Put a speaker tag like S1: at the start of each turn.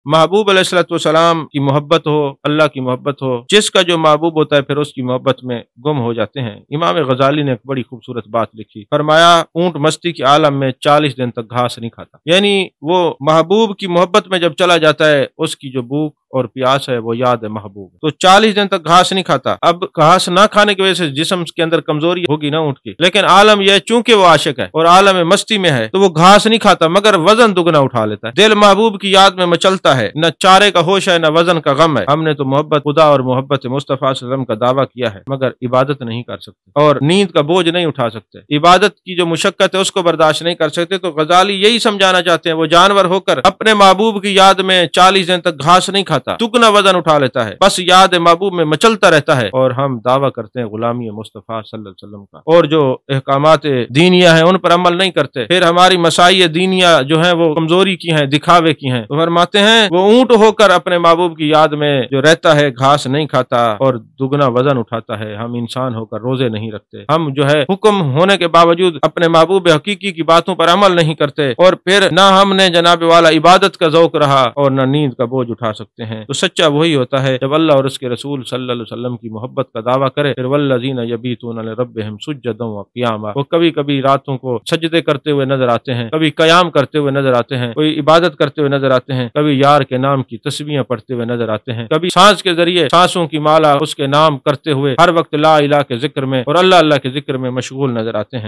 S1: محبوب अलैहिस्सलाम की मोहब्बत हो, अल्लाह की मोहब्बत हो, जिसका जो महबूब होता है फिर उसकी मोहब्बत में गुम हो जाते हैं। इमाम गजाली ने एक बड़ी खूबसूरत बात लिखी, फरमाया ऊंट मस्ती के आलम में 40 दिन तक घास नहीं खाता, यानी वो महबूब की मोहब्बत में जब चला जाता है उसकी जो भूख और प्यास है वो याद है महबूब, तो 40 दिन तक घास नहीं खाता। अब घास ना खाने की वजह से जिस्म के अंदर कमजोरी होगी ना ऊंट की, लेकिन आलम यह चूंकि वो आशिक है और आलम मस्ती में है तो वो घास नहीं खाता मगर वजन दुगना उठा लेता है। दिल महबूब की याद में मचलता है, न चारे का होश है न वजन का गम है। हमने तो मोहब्बत खुदा और मोहब्बत मुस्तफा सल्लल्लाहु अलैहि वसल्लम का दावा किया है मगर इबादत नहीं कर सकते और नींद का बोझ नहीं उठा सकते, इबादत की जो मुशक्कत है उसको बर्दाश्त नहीं कर सकते। तो गजाली यही समझाना चाहते हैं, वो जानवर होकर अपने महबूब की याद में 40 दिन तक घास नहीं खाता, दुगना वजन उठा लेता है, बस याद महबूब में मचलता रहता है। और हम दावा करते हैं गुलामी मुस्तफा सल्लल्लाहु अलैहि वसल्लम का, और जो अहकामात दीनिया है उन पर अमल नहीं करते, फिर हमारी मसाई दीनिया जो है वो कमजोरी की हैं, दिखावे की हैं। तो फरमाते हैं वो ऊंट होकर अपने महबूब की याद में जो रहता है घास नहीं खाता और दुगना वजन उठाता है। हम इंसान होकर रोजे नहीं रखते, हम जो है हुक्म होने के बावजूद अपने महबूब हकीकी की बातों पर अमल नहीं करते, और फिर ना हमने जनाब वाला इबादत का ज़ौक़ रहा और न नींद का बोझ उठा सकते हैं। तो सच्चा वही होता है जब अल्लाह और उसके रसूल सल्लल्लाहु अलैहि वसल्लम की मोहब्बत का दावा करे, फिर वल्लज़ीना यबीतूना लिरब्बिहिम सुज्जदन व क़ियामा, वो कभी कभी रातों को सजदे करते हुए नजर आते हैं, कभी कयाम करते हुए नजर आते हैं, कोई इबादत करते हुए नजर आते हैं, कभी यार के नाम की तस्बीहें पढ़ते हुए नजर आते हैं, कभी सांस के जरिए सांसों की माला उसके नाम करते हुए हर वक्त ला इलाहा के जिक्र में और अल्लाह अल्लाह के जिक्र में मशगूल नजर आते हैं।